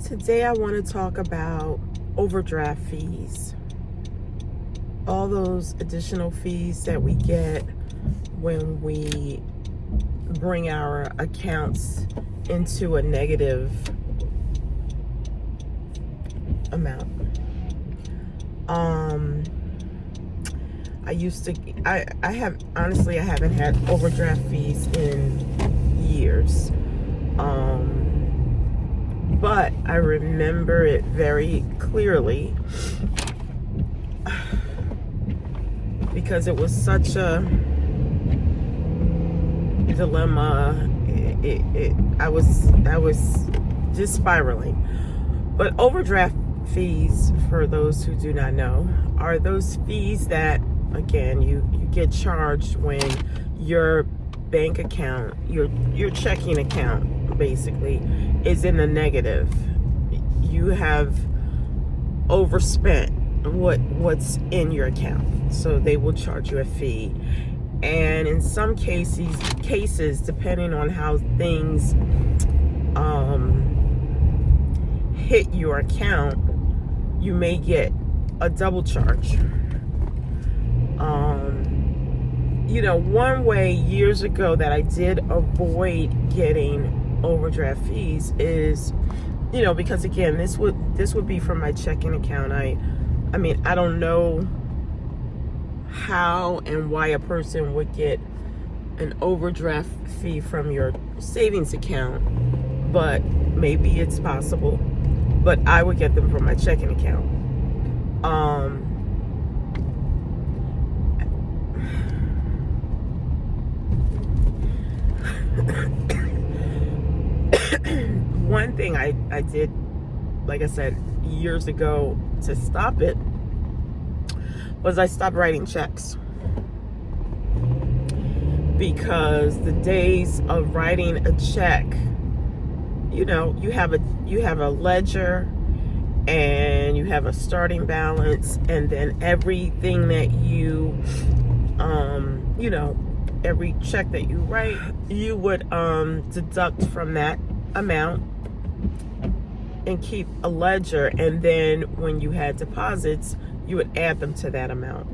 Today I want to talk about overdraft fees. All those additional fees that we get when we bring our accounts into a negative amount. I haven't had overdraft fees in years. But I remember it very clearly because it was such a dilemma. I was just spiraling. But overdraft fees, for those who do not know, are those fees that, again, you get charged when your bank account, your checking account, basically, is in the negative. You have overspent what's in your account, so they will charge you a fee. And in some cases, depending on how things hit your account, you may get a double charge. One way years ago that I did avoid getting overdraft fees is, because again, this would be from my checking account. I mean, I don't know how and why a person would get an overdraft fee from your savings account, but maybe it's possible. But I would get them from my checking account. One thing I did, like I said, years ago to stop it was I stopped writing checks, because the days of writing a check, you have a ledger and you have a starting balance, and then everything that you every check that you write, you would deduct from that amount and keep a ledger, and then when you had deposits, you would add them to that amount.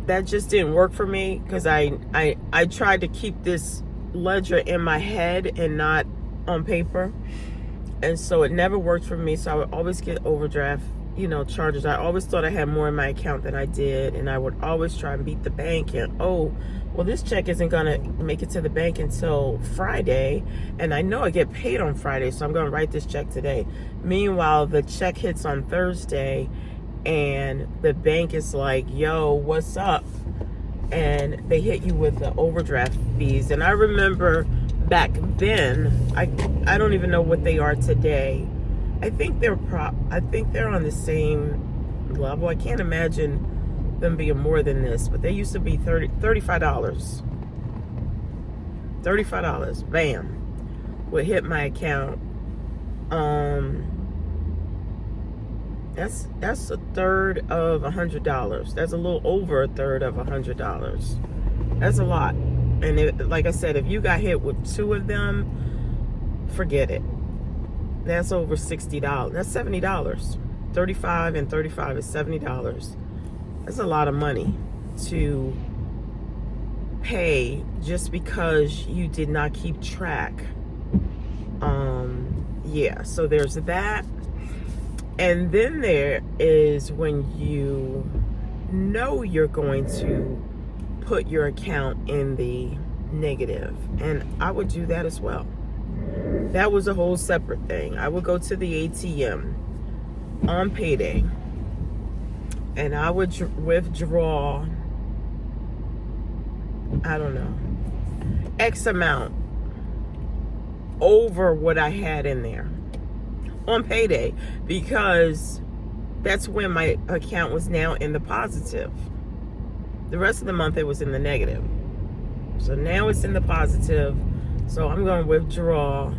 That just didn't work for me, because I tried to keep this ledger in my head and not on paper, and so it never worked for me. So I would always get overdraft charges. I always thought I had more in my account than I did, and I would always try and beat the bank, and this check isn't gonna make it to the bank until Friday, and I know I get paid on Friday, so I'm gonna write this check today. Meanwhile, the check hits on Thursday and the bank is like, yo, what's up? And they hit you with the overdraft fees. And I remember back then, I don't even know what they are today. I think they're on the same level. I can't imagine them being more than this, but they used to be $35. $35, bam, would hit my account. That's a third of $100. That's a little over a third of $100. That's a lot. And like I said, if you got hit with two of them, forget it. That's over $60. That's $70. 35 and 35 is $70. That's a lot of money to pay just because you did not keep track. So there's that. And then there is when you know you're going to put your account in the negative. And I would do that as well. That was a whole separate thing. I would go to the ATM on payday, and I would withdraw, I don't know, X amount over what I had in there on payday, because that's when my account was now in the positive. The rest of the month it was in the negative. So now it's in the positive. So I'm going to withdraw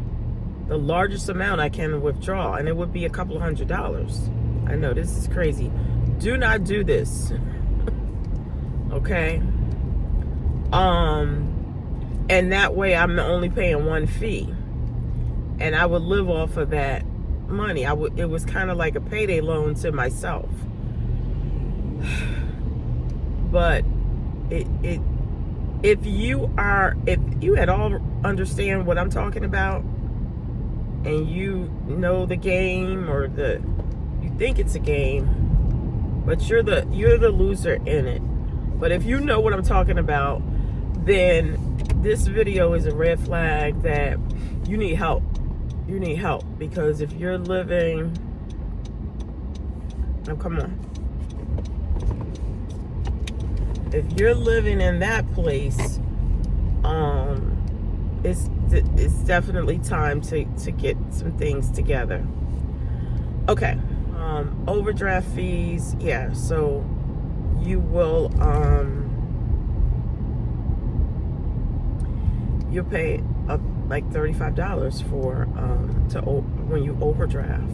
the largest amount I can withdraw, and it would be a couple of $100. I know this is crazy. Do not do this. Okay? And that way I'm only paying one fee. and I would live off of that money. It was kind of like a payday loan to myself. But if you at all understand what I'm talking about, and you know the game, or you think it's a game, but you're the loser in it. But if you know what I'm talking about, then this video is a red flag that you need help. You need help, because if you're living, oh, come on. If you're living in that place, it's definitely time to get some things together. Okay, overdraft fees, yeah. So you will you'll pay like $35 for when you overdraft.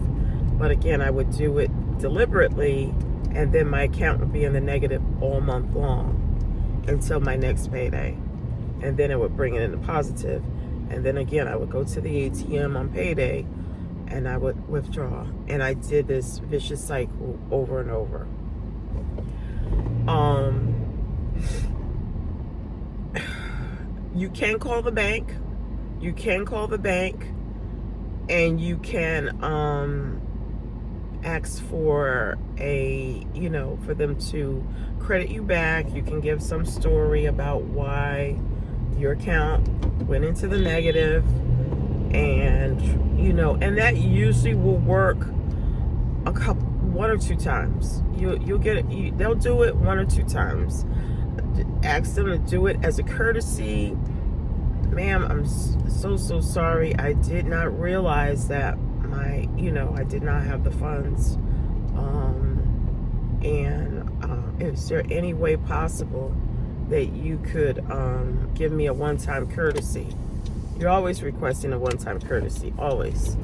But again, I would do it deliberately, and then my account would be in the negative all month long until my next payday, and then it would bring it in the positive. And then again, I would go to the ATM on payday and I would withdraw. And I did this vicious cycle over and over. You can call the bank. You can call the bank, and you can ask for for them to credit you back. You can give some story about why your account went into the negative, and and that usually will work one or two times. You'll get it. They'll do it one or two times. Ask them to do it as a courtesy. Ma'am, I'm so sorry. I did not realize that I did not have the funds. Is there any way possible that you could give me a one-time courtesy? You're always requesting a one-time courtesy, always.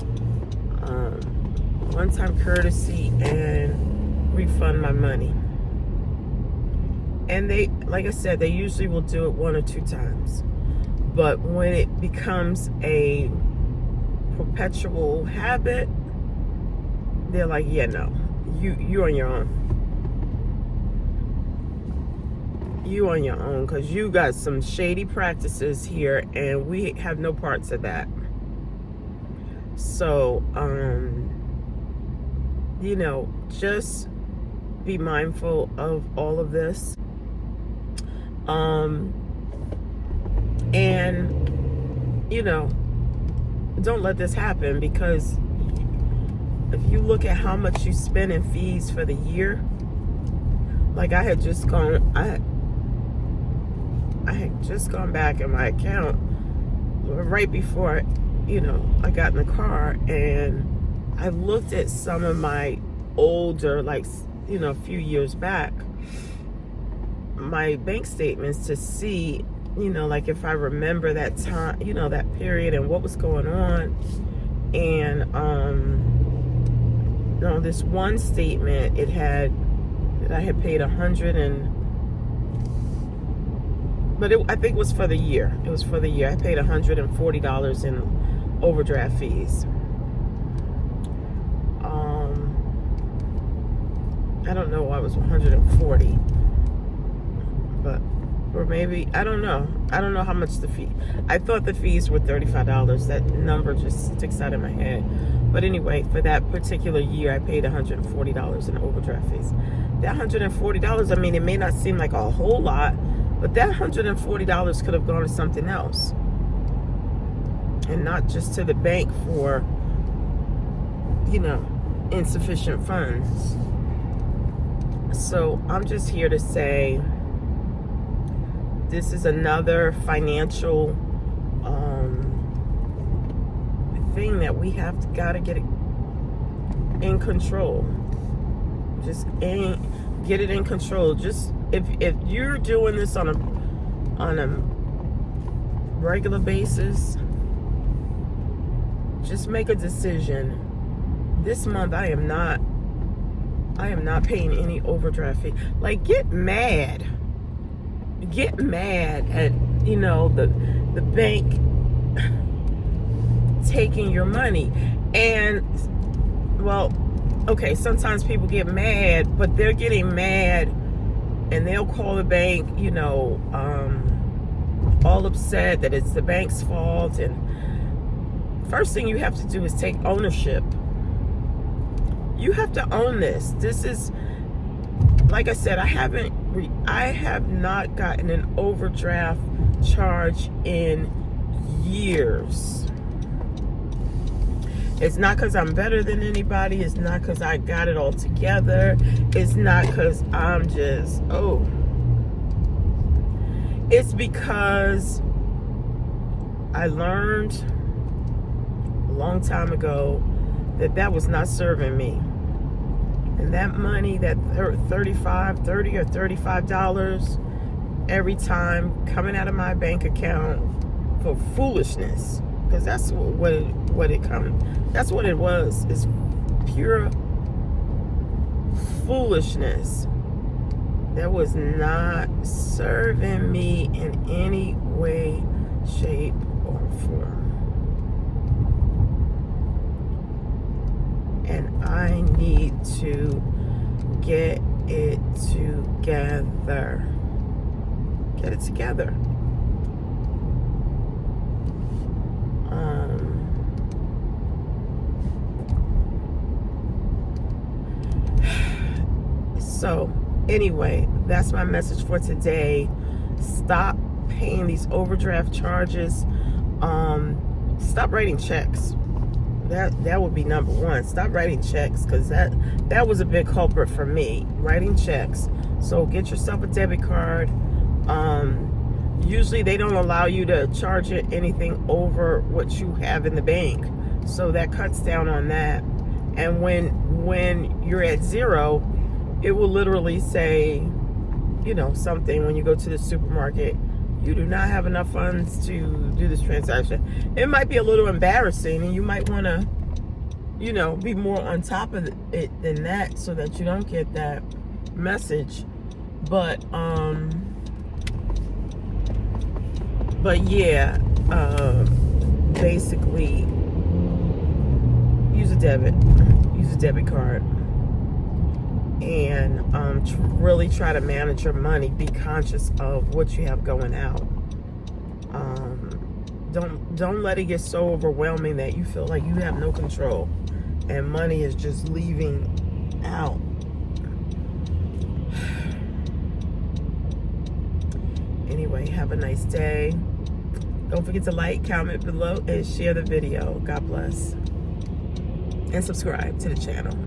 One-time courtesy and refund my money. And they, like I said, they usually will do it one or two times. But when it becomes a perpetual habit, they're like, yeah, no, you're on your own. You on your own, because you got some shady practices here, and we have no parts of that. So, just be mindful of all of this. And don't let this happen, because if you look at how much you spend in fees for the year, like I had just gone back in my account right before I got in the car, and I looked at some of my older, a few years back, my bank statements, to see if I remember that time, that period and what was going on. And this one statement, it had that I had paid I think it was for the year. It was for the year. I paid $140 in overdraft fees. I don't know why it was 140, or maybe, I don't know how much the fee. I thought the fees were $35. That number just sticks out in my head. But anyway, for that particular year, I paid $140 in overdraft fees. That $140, I mean, it may not seem like a whole lot, but that $140 could have gone to something else, and not just to the bank for, insufficient funds. So I'm just here to say, this is another financial thing that we gotta get in control. Just get it in control. Just if you're doing this on a regular basis, just make a decision. This month I am not paying any overdraft fee. Like, get mad at the bank taking your money. And, well, okay, sometimes people get mad, but they're getting mad and they'll call the bank, all upset that it's the bank's fault. And first thing you have to do is take ownership. You have to own this. This is, like I said, I have not gotten an overdraft charge in years. It's not because I'm better than anybody. It's not because I got it all together. It's not because I'm just, it's because I learned a long time ago that was not serving me. And that money, that $30 or $35 every time coming out of my bank account for foolishness, because that's what it was. It's pure foolishness that was not serving me in any way, shape, or form. And I need to get it together. Get it together. So anyway, that's my message for today. Stop paying these overdraft charges. Stop writing checks. That would be number one. Stop writing checks, because that was a big culprit for me, writing checks. So get yourself a debit card. Usually they don't allow you to charge it anything over what you have in the bank, so that cuts down on that. And when you're at zero, it will literally say, something when you go to the supermarket, you do not have enough funds to do this transaction. It might be a little embarrassing, and you might want to, be more on top of it than that, so that you don't get that message. But yeah, basically, use a debit card, and really try to manage your money. Be conscious of what you have going out. Don't let it get so overwhelming that you feel like you have no control and money is just leaving out. Anyway, have a nice day. Don't forget to like, comment below, and share the video. God bless. And subscribe to the channel.